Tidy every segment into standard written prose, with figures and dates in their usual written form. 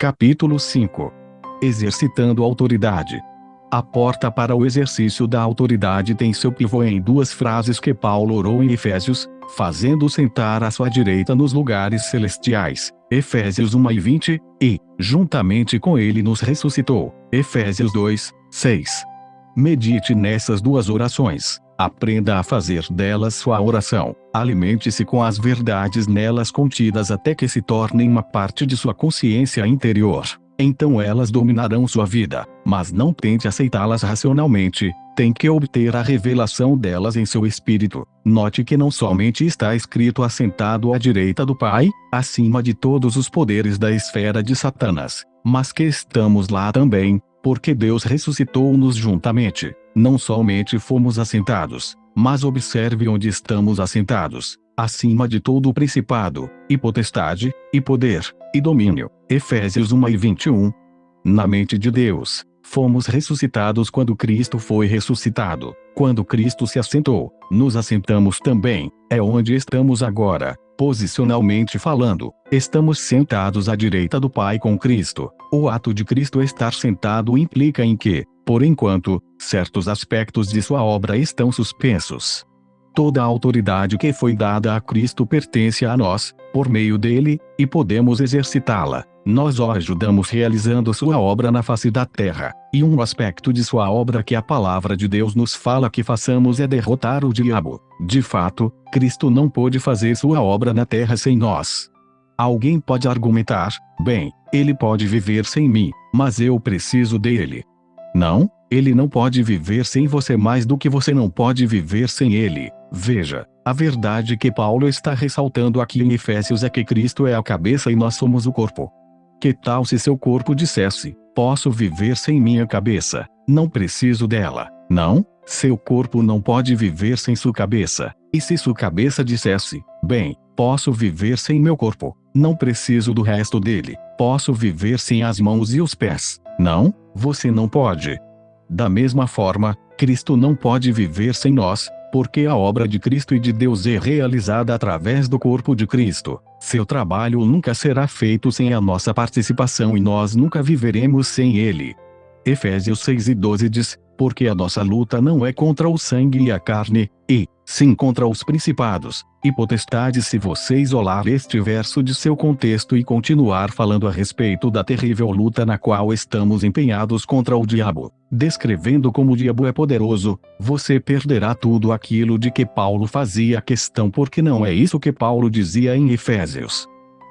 Capítulo 5. Exercitando a autoridade. A porta para o exercício da autoridade tem seu pivô em duas frases que Paulo orou em Efésios, fazendo sentar à sua direita nos lugares celestiais, Efésios 1:20, e, juntamente com ele nos ressuscitou, Efésios 2:6. Medite nessas duas orações, aprenda a fazer delas sua oração, alimente-se com as verdades nelas contidas até que se tornem uma parte de sua consciência interior. Então elas dominarão sua vida, mas não tente aceitá-las racionalmente, tem que obter a revelação delas em seu espírito. Note que não somente está escrito assentado à direita do Pai, acima de todos os poderes da esfera de Satanás, mas que estamos lá também, porque Deus ressuscitou-nos juntamente. Não somente fomos assentados, mas observe onde estamos assentados, acima de todo o principado, e potestade, e poder, e domínio. Efésios 1:21. Na mente de Deus, fomos ressuscitados quando Cristo foi ressuscitado. Quando Cristo se assentou, nos assentamos também. É onde estamos agora, posicionalmente falando. Estamos sentados à direita do Pai com Cristo. O ato de Cristo estar sentado implica em que, por enquanto, certos aspectos de sua obra estão suspensos. Toda a autoridade que foi dada a Cristo pertence a nós, por meio dele, e podemos exercitá-la. Nós o ajudamos realizando sua obra na face da terra, e um aspecto de sua obra que a palavra de Deus nos fala que façamos é derrotar o diabo. De fato, Cristo não pôde fazer sua obra na terra sem nós. Alguém pode argumentar, bem, ele pode viver sem mim, mas eu preciso dele. Não, ele não pode viver sem você mais do que você não pode viver sem ele. Veja, a verdade que Paulo está ressaltando aqui em Efésios é que Cristo é a cabeça e nós somos o corpo. Que tal se seu corpo dissesse, posso viver sem minha cabeça, não preciso dela? Não, seu corpo não pode viver sem sua cabeça. E se sua cabeça dissesse, bem, posso viver sem meu corpo, não preciso do resto dele, posso viver sem as mãos e os pés? Não, você não pode. Da mesma forma, Cristo não pode viver sem nós, porque a obra de Cristo e de Deus é realizada através do corpo de Cristo. Seu trabalho nunca será feito sem a nossa participação e nós nunca viveremos sem ele. Efésios 6:12 diz, porque a nossa luta não é contra o sangue e a carne, e, sim contra os principados, e potestades. Se você isolar este verso de seu contexto e continuar falando a respeito da terrível luta na qual estamos empenhados contra o diabo, descrevendo como o diabo é poderoso, você perderá tudo aquilo de que Paulo fazia questão, porque não é isso que Paulo dizia em Efésios.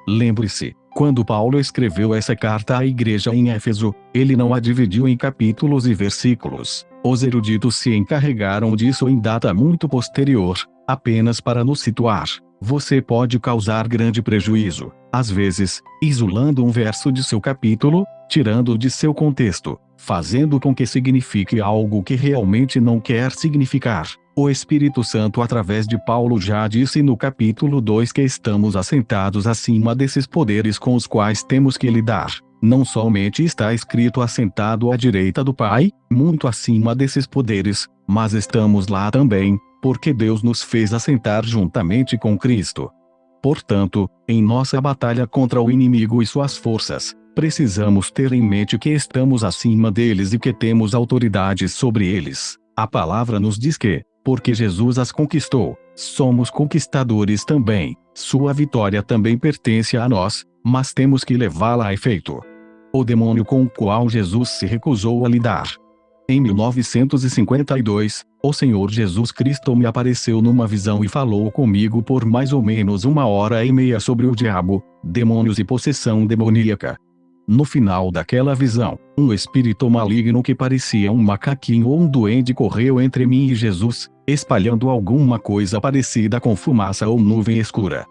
Lembre-se, quando Paulo escreveu essa carta à igreja em Éfeso, ele não a dividiu em capítulos e versículos. Os eruditos se encarregaram disso em data muito posterior, apenas para nos situar. Você pode causar grande prejuízo, às vezes, isolando um verso de seu capítulo, tirando-o de seu contexto, fazendo com que signifique algo que realmente não quer significar. O Espírito Santo através de Paulo já disse no capítulo 2 que estamos assentados acima desses poderes com os quais temos que lidar. Não somente está escrito assentado à direita do Pai, muito acima desses poderes, mas estamos lá também, porque Deus nos fez assentar juntamente com Cristo. Portanto, em nossa batalha contra o inimigo e suas forças, precisamos ter em mente que estamos acima deles e que temos autoridade sobre eles. A palavra nos diz que, porque Jesus as conquistou, somos conquistadores também. Sua vitória também pertence a nós, mas temos que levá-la a efeito. O demônio com o qual Jesus se recusou a lidar. Em 1952, o Senhor Jesus Cristo me apareceu numa visão e falou comigo por mais ou menos 1h30 sobre o diabo, demônios e possessão demoníaca. No final daquela visão, um espírito maligno que parecia um macaquinho ou um duende correu entre mim e Jesus, espalhando alguma coisa parecida com fumaça ou nuvem escura.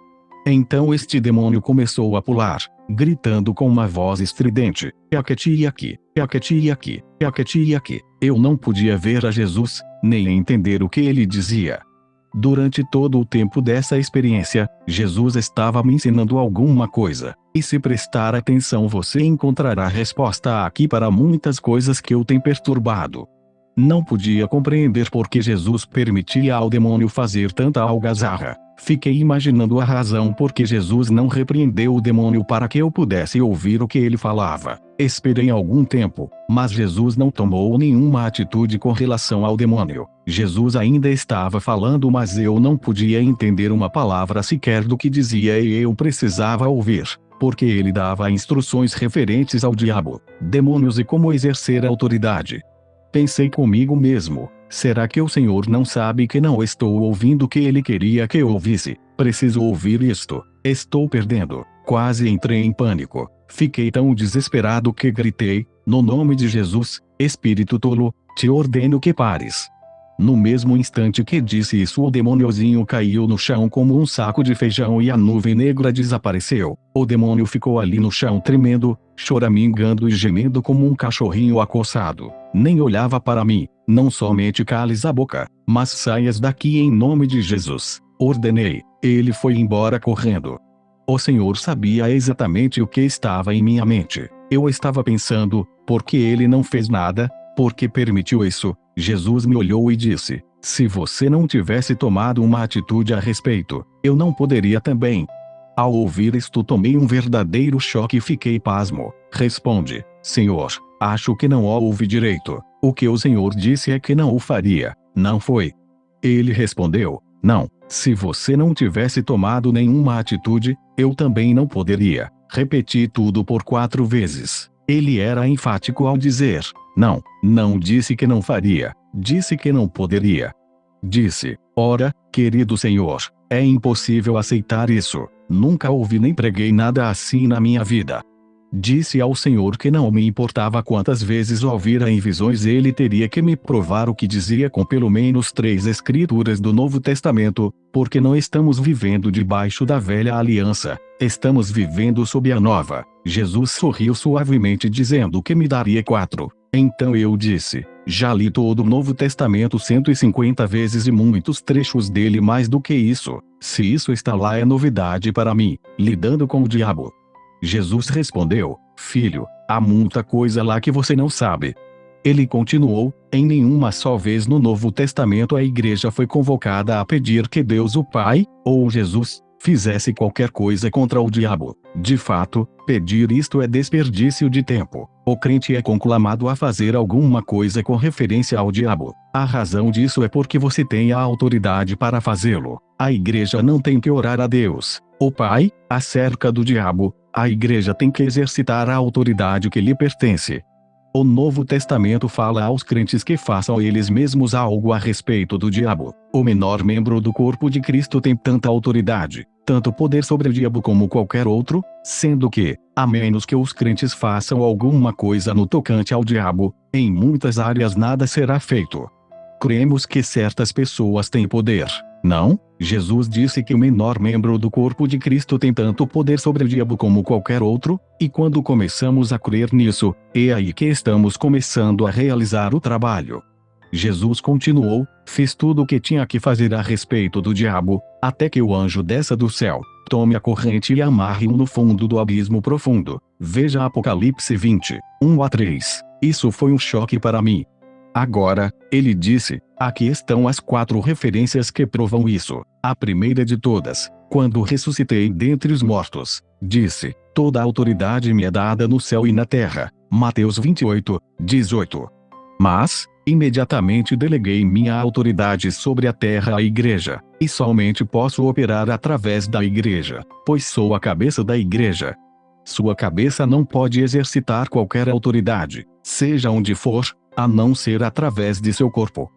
Então este demônio começou a pular, gritando com uma voz estridente, aqui, aqui, aqui, aqui, aqui, aqui. Eu não podia ver a Jesus, nem entender o que ele dizia. Durante todo o tempo dessa experiência, Jesus estava me ensinando alguma coisa, e se prestar atenção você encontrará resposta aqui para muitas coisas que o têm perturbado. Não podia compreender por que Jesus permitia ao demônio fazer tanta algazarra. Fiquei imaginando a razão por que Jesus não repreendeu o demônio para que eu pudesse ouvir o que ele falava. Esperei algum tempo, mas Jesus não tomou nenhuma atitude com relação ao demônio. Jesus ainda estava falando, mas eu não podia entender uma palavra sequer do que dizia e eu precisava ouvir, porque ele dava instruções referentes ao diabo, demônios e como exercer a autoridade. Pensei comigo mesmo: será que o Senhor não sabe que não estou ouvindo o que ele queria que eu ouvisse? Preciso ouvir isto. Estou perdendo. Quase entrei em pânico. Fiquei tão desesperado que gritei: no nome de Jesus, espírito tolo, te ordeno que pares. No mesmo instante que disse isso, o demôniozinho caiu no chão como um saco de feijão e a nuvem negra desapareceu. O demônio ficou ali no chão tremendo, choramingando e gemendo como um cachorrinho acossado. Nem olhava para mim. Não somente cales a boca, mas saias daqui em nome de Jesus, ordenei. Ele foi embora correndo. O Senhor sabia exatamente o que estava em minha mente. Eu estava pensando: por que ele não fez nada? Por que permitiu isso? Jesus me olhou e disse: se você não tivesse tomado uma atitude a respeito, eu não poderia também. Ao ouvir isto, tomei um verdadeiro choque e fiquei pasmo. Responde: Senhor, acho que não ouvi direito. O que o Senhor disse é que não o faria, não foi? Ele respondeu: não, se você não tivesse tomado nenhuma atitude, eu também não poderia. Repeti tudo por 4 vezes. Ele era enfático ao dizer: não, não disse que não faria, disse que não poderia. Disse: ora, querido Senhor, é impossível aceitar isso. Nunca ouvi nem preguei nada assim na minha vida. Disse ao Senhor que não me importava quantas vezes ouvira em visões, ele teria que me provar o que dizia com pelo menos 3 escrituras do Novo Testamento, porque não estamos vivendo debaixo da velha aliança, estamos vivendo sob a nova. Jesus sorriu suavemente dizendo que me daria 4. Então eu disse: já li todo o Novo Testamento 150 vezes e muitos trechos dele mais do que isso. Se isso está lá é novidade para mim, lidando com o diabo. Jesus respondeu: filho, há muita coisa lá que você não sabe. Ele continuou: em nenhuma só vez no Novo Testamento a igreja foi convocada a pedir que Deus o Pai, ou Jesus, fizesse qualquer coisa contra o diabo. De fato, pedir isto é desperdício de tempo. O crente é conclamado a fazer alguma coisa com referência ao diabo. A razão disso é porque você tem a autoridade para fazê-lo. A igreja não tem que orar a Deus, o Pai, acerca do diabo. A igreja tem que exercitar a autoridade que lhe pertence. O Novo Testamento fala aos crentes que façam eles mesmos algo a respeito do diabo. O menor membro do corpo de Cristo tem tanta autoridade, tanto poder sobre o diabo como qualquer outro, sendo que, a menos que os crentes façam alguma coisa no tocante ao diabo, em muitas áreas nada será feito. Cremos que certas pessoas têm poder, não? Jesus disse que o menor membro do corpo de Cristo tem tanto poder sobre o diabo como qualquer outro, e quando começamos a crer nisso, é aí que estamos começando a realizar o trabalho. Jesus continuou: fiz tudo o que tinha que fazer a respeito do diabo, até que o anjo desça do céu, tome a corrente e amarre-o no fundo do abismo profundo. Veja Apocalipse 20, 1-3. Isso foi um choque para mim. Agora, ele disse: aqui estão as 4 referências que provam isso. A primeira de todas: quando ressuscitei dentre os mortos, disse: toda a autoridade me é dada no céu e na terra. Mateus 28, 18. Mas, imediatamente deleguei minha autoridade sobre a terra à igreja, e somente posso operar através da igreja, pois sou a cabeça da igreja. Sua cabeça não pode exercitar qualquer autoridade, seja onde for, a não ser através de seu corpo.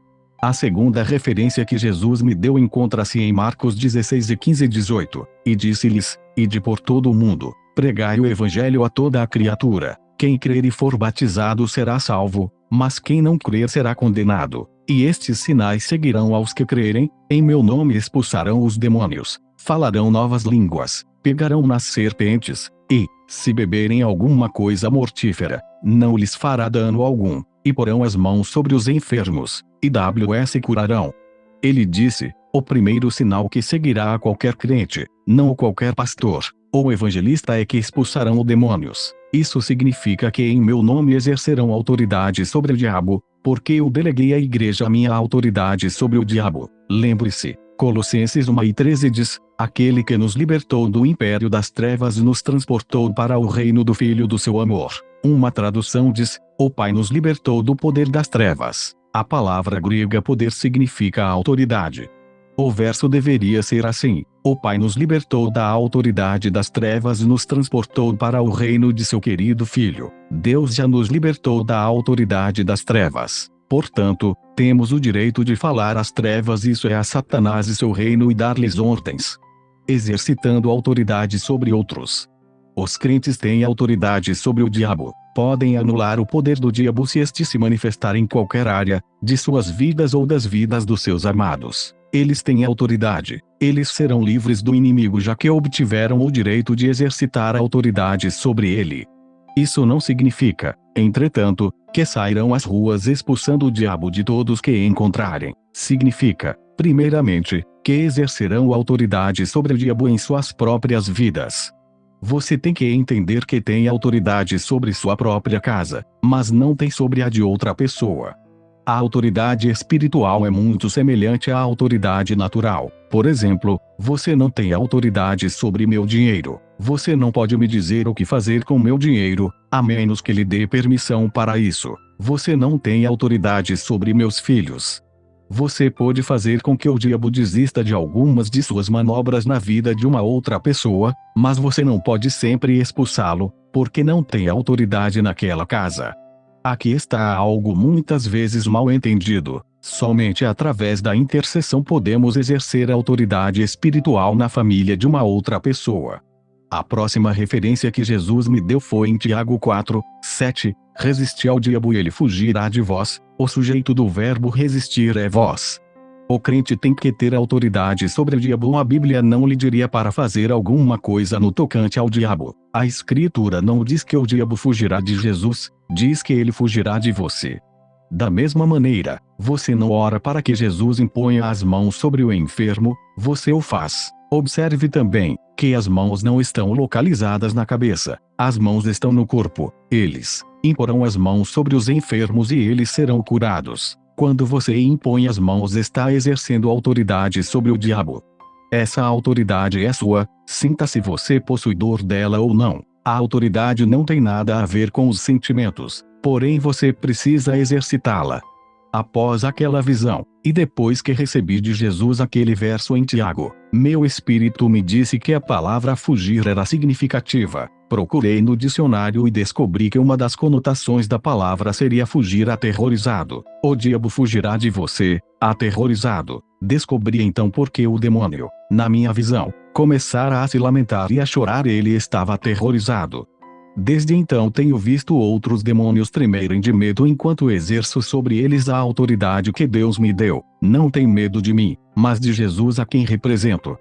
A segunda referência que Jesus me deu encontra-se em Marcos 16 e 15-18, e disse-lhes: ide por todo o mundo, pregai o evangelho a toda a criatura. Quem crer e for batizado será salvo, mas quem não crer será condenado. E estes sinais seguirão aos que crerem: em meu nome expulsarão os demônios, falarão novas línguas, pegarão nas serpentes, e, se beberem alguma coisa mortífera, não lhes fará dano algum, e porão as mãos sobre os enfermos, e se curarão. Ele disse: o primeiro sinal que seguirá a qualquer crente, não qualquer pastor, ou evangelista, é que expulsarão os demônios. Isso significa que em meu nome exercerão autoridade sobre o diabo, porque eu deleguei à igreja a minha autoridade sobre o diabo. Lembre-se, Colossenses 1:13 diz: aquele que nos libertou do império das trevas e nos transportou para o reino do Filho do seu amor. Uma tradução diz: o Pai nos libertou do poder das trevas. A palavra grega poder significa autoridade. O verso deveria ser assim: o Pai nos libertou da autoridade das trevas e nos transportou para o reino de seu querido Filho. Deus já nos libertou da autoridade das trevas. Portanto, temos o direito de falar às trevas, isso é, a Satanás e seu reino, e dar-lhes ordens, exercitando autoridade sobre outros. Os crentes têm autoridade sobre o diabo. Podem anular o poder do diabo se este se manifestar em qualquer área de suas vidas ou das vidas dos seus amados. Eles têm autoridade. Eles serão livres do inimigo, já que obtiveram o direito de exercitar a autoridade sobre ele. Isso não significa, entretanto, que sairão às ruas expulsando o diabo de todos que encontrarem. Significa, primeiramente, que exercerão autoridade sobre o diabo em suas próprias vidas. Você tem que entender que tem autoridade sobre sua própria casa, mas não tem sobre a de outra pessoa. A autoridade espiritual é muito semelhante à autoridade natural. Por exemplo, você não tem autoridade sobre meu dinheiro. Você não pode me dizer o que fazer com meu dinheiro, a menos que lhe dê permissão para isso. Você não tem autoridade sobre meus filhos. Você pode fazer com que o diabo desista de algumas de suas manobras na vida de uma outra pessoa, mas você não pode sempre expulsá-lo, porque não tem autoridade naquela casa. Aqui está algo muitas vezes mal entendido. Somente através da intercessão podemos exercer autoridade espiritual na família de uma outra pessoa. A próxima referência que Jesus me deu foi em Tiago 4:7, resisti ao diabo e ele fugirá de vós. O sujeito do verbo resistir é vós. O crente tem que ter autoridade sobre o diabo. A Bíblia não lhe diria para fazer alguma coisa no tocante ao diabo. A Escritura não diz que o diabo fugirá de Jesus, diz que ele fugirá de você. Da mesma maneira, você não ora para que Jesus imponha as mãos sobre o enfermo, você o faz. Observe também que as mãos não estão localizadas na cabeça, as mãos estão no corpo. Eles imporão as mãos sobre os enfermos e eles serão curados. Quando você impõe as mãos, está exercendo autoridade sobre o diabo. Essa autoridade é sua, sinta-se você possuidor dela ou não. A autoridade não tem nada a ver com os sentimentos, porém você precisa exercitá-la. Após aquela visão, e depois que recebi de Jesus aquele verso em Tiago, meu espírito me disse que a palavra fugir era significativa. Procurei no dicionário e descobri que uma das conotações da palavra seria fugir aterrorizado. O diabo fugirá de você, aterrorizado. Descobri então por que o demônio, na minha visão, começara a se lamentar e a chorar. Ele estava aterrorizado. Desde então tenho visto outros demônios tremerem de medo enquanto exerço sobre eles a autoridade que Deus me deu. Não tem medo de mim, mas de Jesus a quem represento.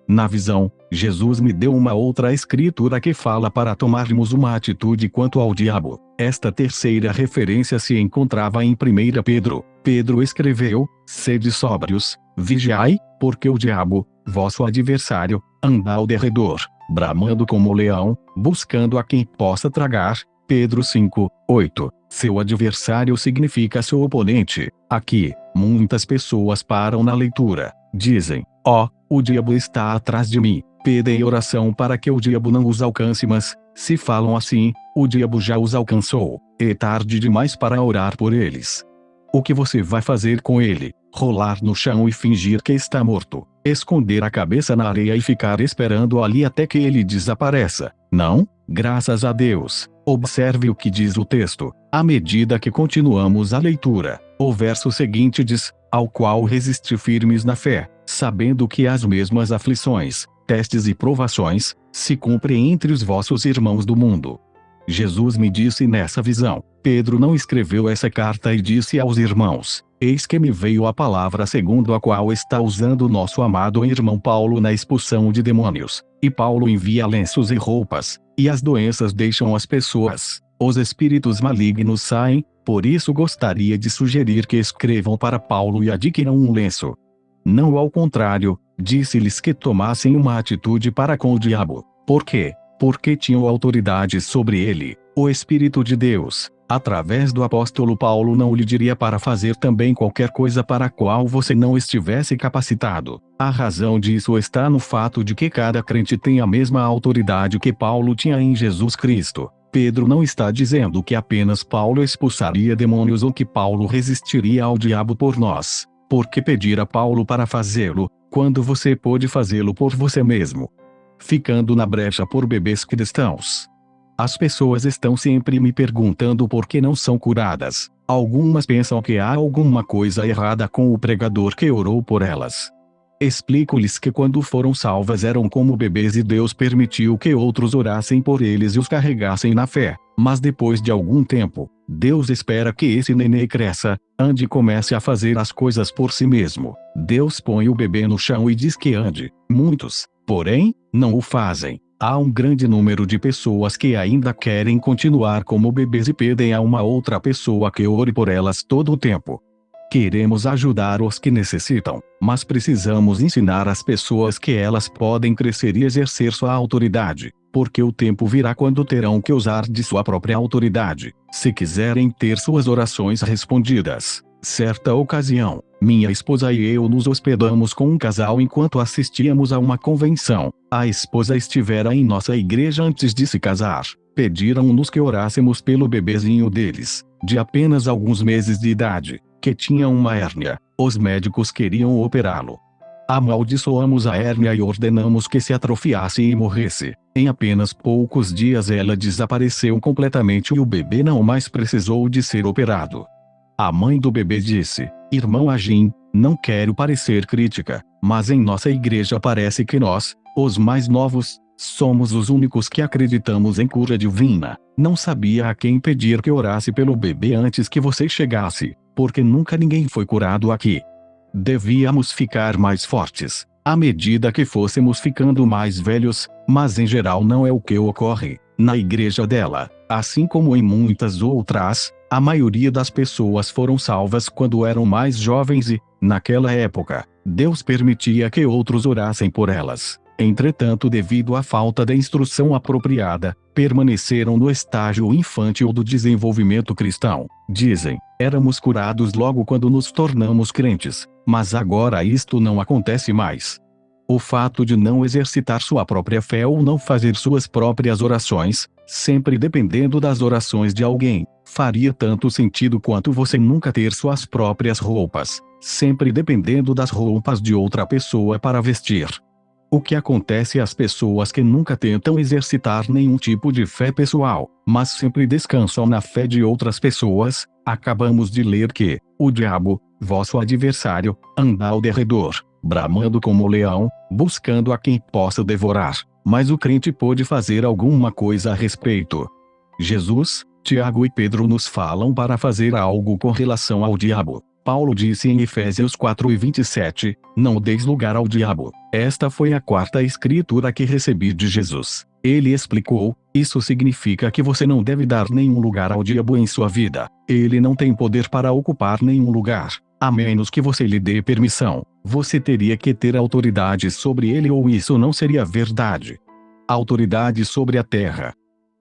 Na visão, Jesus me deu uma outra escritura que fala para tomarmos uma atitude quanto ao diabo. Esta terceira referência se encontrava em 1 Pedro. Pedro escreveu: sede sóbrios, vigiai, porque o diabo, vosso adversário, anda ao derredor, bramando como leão, buscando a quem possa tragar. Pedro 5:8. Seu adversário significa seu oponente. Aqui, muitas pessoas param na leitura. Dizem: ó, o diabo está atrás de mim. Pedem oração para que o diabo não os alcance, mas, se falam assim, o diabo já os alcançou. É tarde demais para orar por eles. O que você vai fazer com ele? Rolar no chão e fingir que está morto? Esconder a cabeça na areia e ficar esperando ali até que ele desapareça? Não? Graças a Deus. Observe o que diz o texto. À medida que continuamos a leitura, o verso seguinte diz: ao qual resisti firmes na fé, sabendo que as mesmas aflições, testes e provações, se cumprem entre os vossos irmãos do mundo. Jesus me disse nessa visão. Pedro não escreveu essa carta e disse aos irmãos: eis que me veio a palavra segundo a qual está usando nosso amado irmão Paulo na expulsão de demônios. E Paulo envia lenços e roupas, e as doenças deixam as pessoas. Os espíritos malignos saem. Por isso gostaria de sugerir que escrevam para Paulo e adquiram um lenço. Não ao contrário, disse-lhes que tomassem uma atitude para com o diabo. Por quê? porque tinham autoridade sobre ele. O Espírito de Deus, através do apóstolo Paulo, não lhe diria para fazer também qualquer coisa para a qual você não estivesse capacitado. A razão disso está no fato de que cada crente tem a mesma autoridade que Paulo tinha em Jesus Cristo. Pedro não está dizendo que apenas Paulo expulsaria demônios ou que Paulo resistiria ao diabo por nós. Por que pedir a Paulo para fazê-lo, quando você pode fazê-lo por você mesmo? Ficando na brecha por bebês cristãos. As pessoas estão sempre me perguntando por que não são curadas. Algumas pensam que há alguma coisa errada com o pregador que orou por elas. Explico-lhes que quando foram salvas eram como bebês e Deus permitiu que outros orassem por eles e os carregassem na fé. Mas depois de algum tempo, Deus espera que esse nenê cresça, ande e comece a fazer as coisas por si mesmo. Deus põe o bebê no chão e diz que ande. Muitos, porém, não o fazem. Há um grande número de pessoas que ainda querem continuar como bebês e pedem a uma outra pessoa que ore por elas todo o tempo. Queremos ajudar os que necessitam, mas precisamos ensinar as pessoas que elas podem crescer e exercer sua autoridade, porque o tempo virá quando terão que usar de sua própria autoridade, se quiserem ter suas orações respondidas. Certa ocasião, minha esposa e eu nos hospedamos com um casal enquanto assistíamos a uma convenção. A esposa estivera em nossa igreja antes de se casar. Pediram-nos que orássemos pelo bebezinho deles, de apenas alguns meses de idade, que tinha uma hérnia. Os médicos queriam operá-lo. Amaldiçoamos a hérnia e ordenamos que se atrofiasse e morresse. Em apenas poucos dias ela desapareceu completamente e o bebê não mais precisou de ser operado. A mãe do bebê disse: "Irmão Agim, não quero parecer crítica, mas em nossa igreja parece que nós, os mais novos, somos os únicos que acreditamos em cura divina. Não sabia a quem pedir que orasse pelo bebê antes que você chegasse, porque nunca ninguém foi curado aqui." Devíamos ficar mais fortes, à medida que fôssemos ficando mais velhos, mas em geral não é o que ocorre. Na igreja dela, assim como em muitas outras, a maioria das pessoas foram salvas quando eram mais jovens e, naquela época, Deus permitia que outros orassem por elas. Entretanto, devido à falta de instrução apropriada, permaneceram no estágio infantil do desenvolvimento cristão. Dizem: éramos curados logo quando nos tornamos crentes, mas agora isto não acontece mais. O fato de não exercitar sua própria fé ou não fazer suas próprias orações, sempre dependendo das orações de alguém, faria tanto sentido quanto você nunca ter suas próprias roupas, sempre dependendo das roupas de outra pessoa para vestir. O que acontece às pessoas que nunca tentam exercitar nenhum tipo de fé pessoal, mas sempre descansam na fé de outras pessoas? Acabamos de ler que o diabo, vosso adversário, anda ao derredor, bramando como leão, buscando a quem possa devorar. Mas o crente pode fazer alguma coisa a respeito. Jesus, Tiago e Pedro nos falam para fazer algo com relação ao diabo. Paulo disse em Efésios 4:27, não deis lugar ao diabo. Esta foi a quarta escritura que recebi de Jesus. Ele explicou: isso significa que você não deve dar nenhum lugar ao diabo em sua vida. Ele não tem poder para ocupar nenhum lugar, a menos que você lhe dê permissão. Você teria que ter autoridade sobre ele ou isso não seria verdade. Autoridade sobre a terra.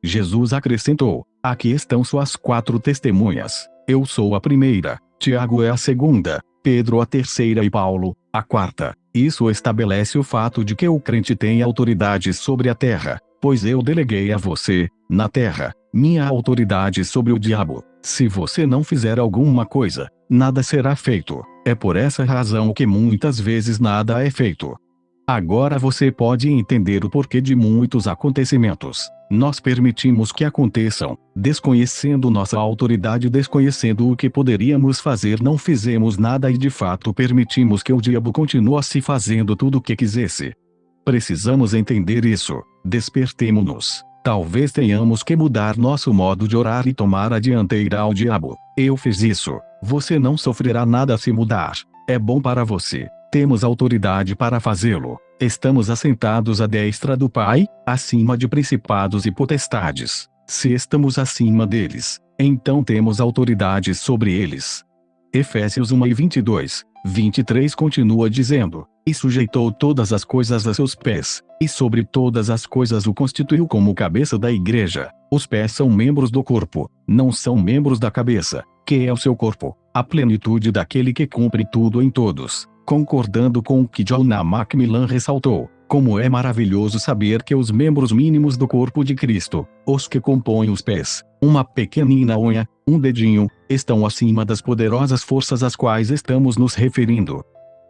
Jesus acrescentou: aqui estão suas 4 testemunhas. Eu sou a primeira, Tiago é a segunda, Pedro a terceira e Paulo, a quarta. Isso estabelece o fato de que o crente tem autoridade sobre a terra, pois eu deleguei a você, na terra, minha autoridade sobre o diabo. Se você não fizer alguma coisa, nada será feito. É por essa razão que muitas vezes nada é feito. Agora você pode entender o porquê de muitos acontecimentos. Nós permitimos que aconteçam, desconhecendo nossa autoridade, desconhecendo o que poderíamos fazer, não fizemos nada e de fato permitimos que o diabo continuasse fazendo tudo o que quisesse. Precisamos entender isso. Despertemo-nos. Talvez tenhamos que mudar nosso modo de orar e tomar a dianteira ao diabo. Eu fiz isso. Você não sofrerá nada se mudar. É bom para você. Temos autoridade para fazê-lo. Estamos assentados à destra do Pai, acima de principados e potestades. Se estamos acima deles, então temos autoridade sobre eles. Efésios 1:22, 23 continua dizendo: e sujeitou todas as coisas a seus pés, e sobre todas as coisas o constituiu como cabeça da igreja. Os pés são membros do corpo, não são membros da cabeça, que é o seu corpo, a plenitude daquele que cumpre tudo em todos. Concordando com o que John Macmillan ressaltou, como é maravilhoso saber que os membros mínimos do corpo de Cristo, os que compõem os pés, uma pequenina unha, um dedinho, estão acima das poderosas forças às quais estamos nos referindo.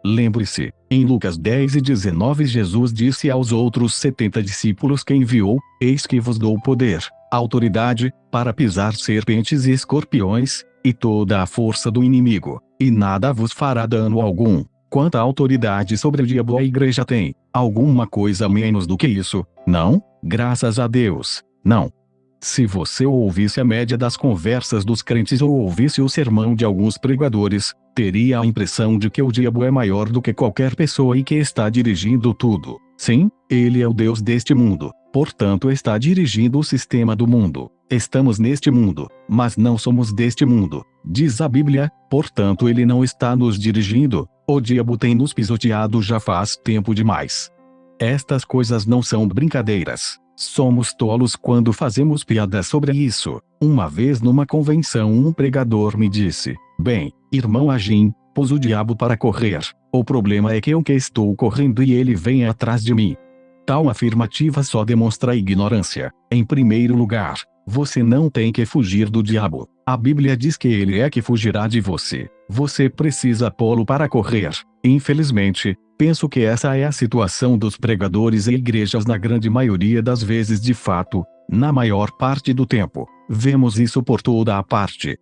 Lembre-se, em Lucas 10:19 Jesus disse aos outros 70 discípulos que enviou: eis que vos dou poder, autoridade, para pisar serpentes e escorpiões, e toda a força do inimigo, e nada vos fará dano algum. Quanta autoridade sobre o diabo a igreja tem? Alguma coisa menos do que isso? Não? Graças a Deus, não. Se você ouvisse a média das conversas dos crentes ou ouvisse o sermão de alguns pregadores, teria a impressão de que o diabo é maior do que qualquer pessoa e que está dirigindo tudo. Sim, ele é o Deus deste mundo, portanto está dirigindo o sistema do mundo. Estamos neste mundo, mas não somos deste mundo, diz a Bíblia, portanto ele não está nos dirigindo. O diabo tem nos pisoteado já faz tempo demais. Estas coisas não são brincadeiras. Somos tolos quando fazemos piadas sobre isso. Uma vez numa convenção um pregador me disse: bem, irmão Agim, pus o diabo para correr. O problema é que eu que estou correndo e ele vem atrás de mim. Tal afirmativa só demonstra ignorância. Em primeiro lugar, você não tem que fugir do diabo. A Bíblia diz que ele é que fugirá de você. Você precisa pô-lo para correr. Infelizmente, penso que essa é a situação dos pregadores e igrejas na grande maioria das vezes. De fato, na maior parte do tempo, vemos isso por toda a parte.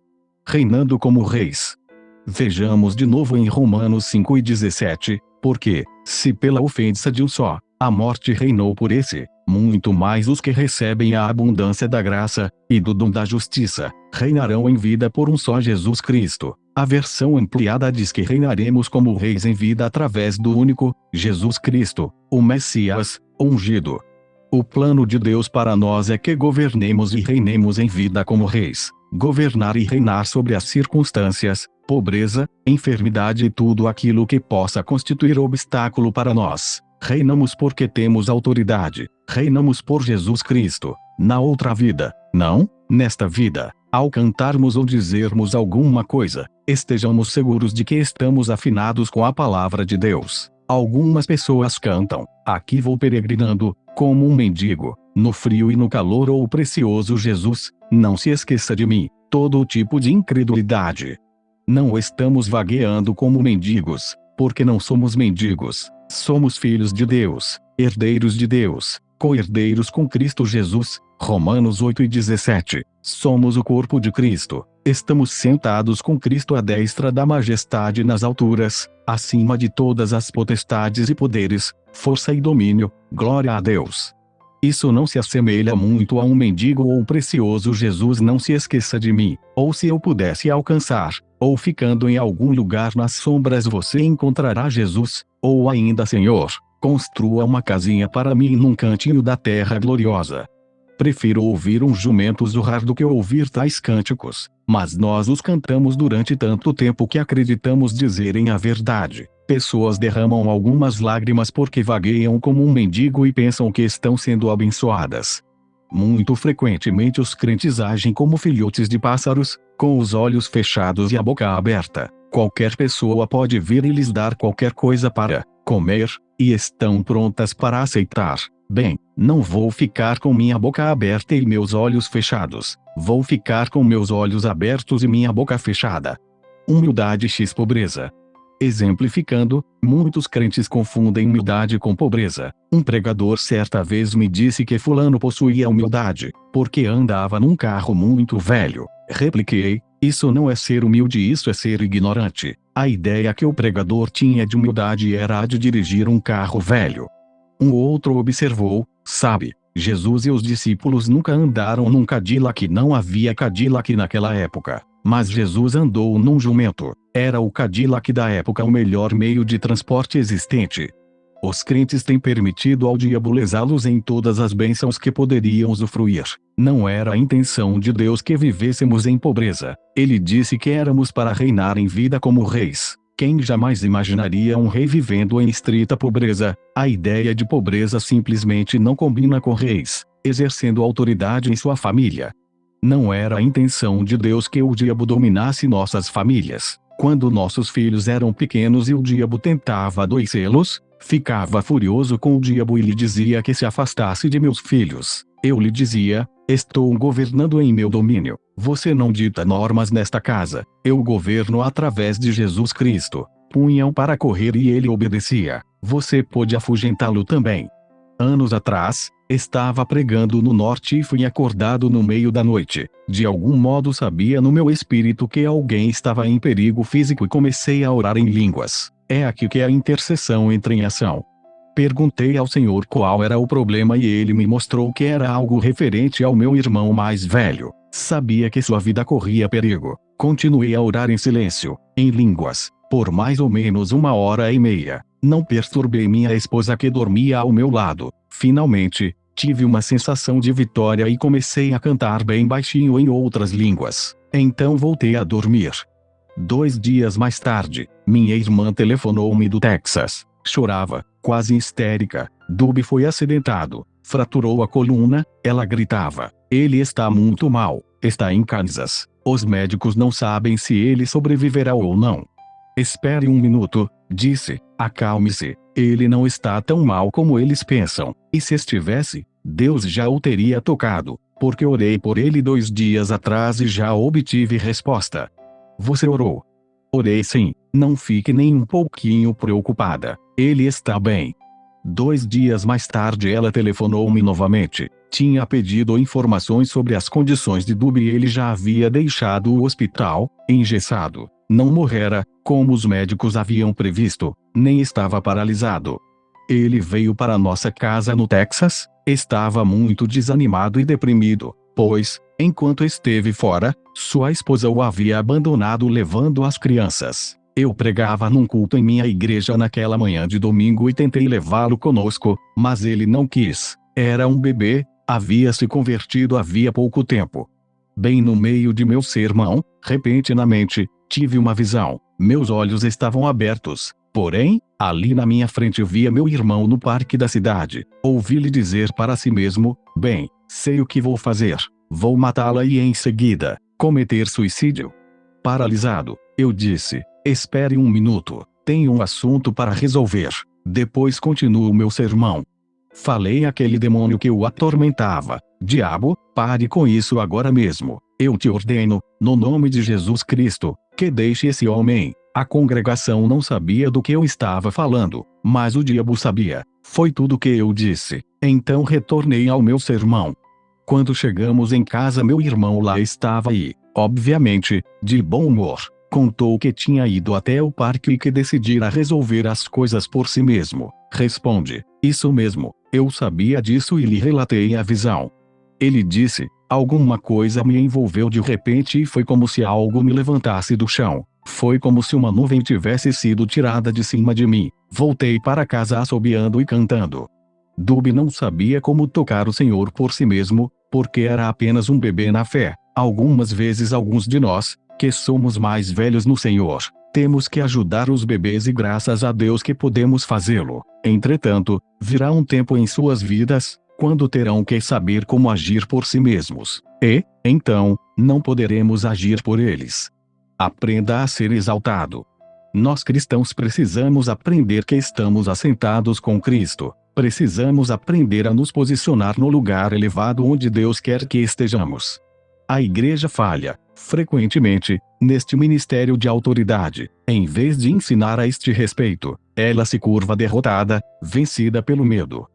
Reinando como reis. Vejamos de novo em Romanos 5:17, porque, se pela ofensa de um só, a morte reinou por esse, muito mais os que recebem a abundância da graça, e do dom da justiça, reinarão em vida por um só Jesus Cristo. A versão ampliada diz que reinaremos como reis em vida através do único, Jesus Cristo, o Messias, ungido. O plano de Deus para nós é que governemos e reinemos em vida como reis. Governar e reinar sobre as circunstâncias, pobreza, enfermidade e tudo aquilo que possa constituir obstáculo para nós. Reinamos porque temos autoridade. Reinamos por Jesus Cristo. Na outra vida, não, nesta vida, ao cantarmos ou dizermos alguma coisa, estejamos seguros de que estamos afinados com a palavra de Deus. Algumas pessoas cantam: aqui vou peregrinando, como um mendigo, no frio e no calor. Ou precioso Jesus, não se esqueça de mim. Todo tipo de incredulidade. Não estamos vagueando como mendigos, porque não somos mendigos. Somos filhos de Deus, herdeiros de Deus, co-herdeiros com Cristo Jesus. Romanos 8:17. Somos o corpo de Cristo. Estamos sentados com Cristo à destra da majestade nas alturas, acima de todas as potestades e poderes, força e domínio. Glória a Deus. Isso não se assemelha muito a um mendigo ou precioso Jesus, não se esqueça de mim. Ou se eu pudesse alcançar, ou ficando em algum lugar nas sombras você encontrará Jesus, ou ainda Senhor, construa uma casinha para mim num cantinho da terra gloriosa. Prefiro ouvir um jumento zurrar do que ouvir tais cânticos, mas nós os cantamos durante tanto tempo que acreditamos dizerem a verdade. Pessoas derramam algumas lágrimas porque vagueiam como um mendigo e pensam que estão sendo abençoadas. Muito frequentemente os crentes agem como filhotes de pássaros, com os olhos fechados e a boca aberta. Qualquer pessoa pode vir e lhes dar qualquer coisa para comer, e estão prontas para aceitar. Bem, não vou ficar com minha boca aberta e meus olhos fechados. Vou ficar com meus olhos abertos e minha boca fechada. Humildade x pobreza. Exemplificando, muitos crentes confundem humildade com pobreza. Um pregador certa vez me disse que fulano possuía humildade, porque andava num carro muito velho. Repliquei: isso não é ser humilde, isso é ser ignorante. A ideia que o pregador tinha de humildade era a de dirigir um carro velho. Um outro observou: sabe, Jesus e os discípulos nunca andaram num Cadillac. Não havia Cadillac naquela época. Mas Jesus andou num jumento. Era o Cadillac da época o melhor meio de transporte existente. Os crentes têm permitido ao diabo lesá-los em todas as bênçãos que poderiam usufruir. Não era a intenção de Deus que vivêssemos em pobreza. Ele disse que éramos para reinar em vida como reis. Quem jamais imaginaria um rei vivendo em estrita pobreza? A ideia de pobreza simplesmente não combina com reis, exercendo autoridade em sua família. Não era a intenção de Deus que o diabo dominasse nossas famílias. Quando nossos filhos eram pequenos e o diabo tentava adoecê-los, ficava furioso com o diabo e lhe dizia que se afastasse de meus filhos. Eu lhe dizia: estou governando em meu domínio. Você não dita normas nesta casa. Eu governo através de Jesus Cristo. Punham para correr e ele obedecia. Você pôde afugentá-lo também. Anos atrás, estava pregando no norte e fui acordado no meio da noite. De algum modo sabia no meu espírito que alguém estava em perigo físico e comecei a orar em línguas. É aqui que a intercessão entra em ação. Perguntei ao Senhor qual era o problema e ele me mostrou que era algo referente ao meu irmão mais velho. Sabia que sua vida corria perigo. Continuei a orar em silêncio, em línguas, por mais ou menos 1h30. Não perturbei minha esposa que dormia ao meu lado. Finalmente, tive uma sensação de vitória e comecei a cantar bem baixinho em outras línguas. Então voltei a dormir. 2 dias mais tarde, minha irmã telefonou-me do Texas. Chorava, quase histérica. Dubi foi acidentado, fraturou a coluna. Ela gritava: ele está muito mal, está em Kansas. Os médicos não sabem se ele sobreviverá ou não. Espere um minuto, disse. Acalme-se, ele não está tão mal como eles pensam. E se estivesse, Deus já o teria tocado, porque orei por ele 2 dias atrás e já obtive resposta. Você orou? Orei sim, não fique nem um pouquinho preocupada, ele está bem. 2 dias mais tarde ela telefonou-me novamente. Tinha pedido informações sobre as condições de Dubi e ele já havia deixado o hospital, engessado. Não morrera, como os médicos haviam previsto, nem estava paralisado. Ele veio para nossa casa no Texas. Estava muito desanimado e deprimido, pois, enquanto esteve fora, sua esposa o havia abandonado levando as crianças. Eu pregava num culto em minha igreja naquela manhã de domingo e tentei levá-lo conosco, mas ele não quis. Era um bebê, havia se convertido havia pouco tempo. Bem no meio de meu sermão, repentinamente, tive uma visão. Meus olhos estavam abertos. Porém, ali na minha frente via meu irmão no parque da cidade. Ouvi-lhe dizer para si mesmo: bem, sei o que vou fazer. Vou matá-la e em seguida, cometer suicídio. Paralisado, eu disse: espere um minuto, tenho um assunto para resolver. Depois continuo meu sermão. Falei àquele demônio que o atormentava: diabo, pare com isso agora mesmo. Eu te ordeno, no nome de Jesus Cristo, que deixe esse homem. A congregação não sabia do que eu estava falando, mas o diabo sabia. Foi tudo o que eu disse. Então retornei ao meu sermão. Quando chegamos em casa, meu irmão lá estava e, obviamente, de bom humor. Contou que tinha ido até o parque e que decidira resolver as coisas por si mesmo. Responde: isso mesmo, eu sabia disso e lhe relatei a visão. Ele disse: alguma coisa me envolveu de repente e foi como se algo me levantasse do chão. Foi como se uma nuvem tivesse sido tirada de cima de mim. Voltei para casa assobiando e cantando. Dubi não sabia como tocar o Senhor por si mesmo, porque era apenas um bebê na fé. Algumas vezes alguns de nós, que somos mais velhos no Senhor, temos que ajudar os bebês e graças a Deus que podemos fazê-lo. Entretanto, virá um tempo em suas vidas, quando terão que saber como agir por si mesmos. E, então, não poderemos agir por eles. Aprenda a ser exaltado. Nós cristãos precisamos aprender que estamos assentados com Cristo. Precisamos aprender a nos posicionar no lugar elevado onde Deus quer que estejamos. A igreja falha, frequentemente, neste ministério de autoridade. Em vez de ensinar a este respeito, ela se curva derrotada, vencida pelo medo.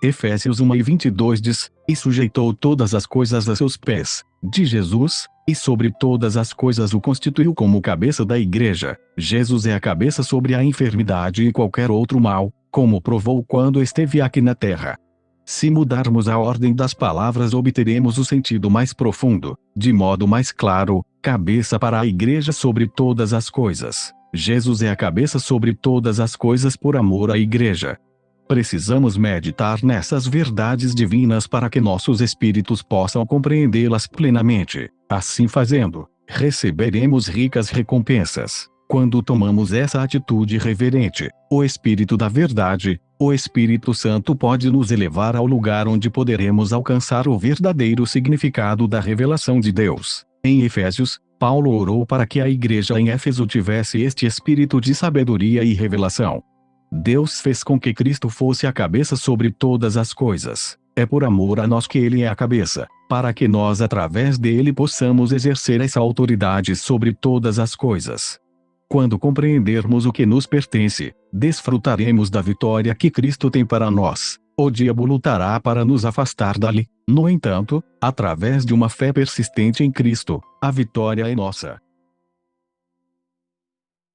Efésios 1:22 diz: e sujeitou todas as coisas a seus pés, de Jesus, e sobre todas as coisas o constituiu como cabeça da igreja. Jesus é a cabeça sobre a enfermidade e qualquer outro mal, como provou quando esteve aqui na terra. Se mudarmos a ordem das palavras, obteremos o sentido mais profundo, de modo mais claro: cabeça para a igreja sobre todas as coisas. Jesus é a cabeça sobre todas as coisas por amor à igreja. Precisamos meditar nessas verdades divinas para que nossos espíritos possam compreendê-las plenamente. Assim fazendo, receberemos ricas recompensas. Quando tomamos essa atitude reverente, o Espírito da Verdade, o Espírito Santo pode nos elevar ao lugar onde poderemos alcançar o verdadeiro significado da revelação de Deus. Em Efésios, Paulo orou para que a igreja em Éfeso tivesse este espírito de sabedoria e revelação. Deus fez com que Cristo fosse a cabeça sobre todas as coisas. É por amor a nós que Ele é a cabeça, para que nós através dele possamos exercer essa autoridade sobre todas as coisas. Quando compreendermos o que nos pertence, desfrutaremos da vitória que Cristo tem para nós. O diabo lutará para nos afastar dali. No entanto, através de uma fé persistente em Cristo, a vitória é nossa.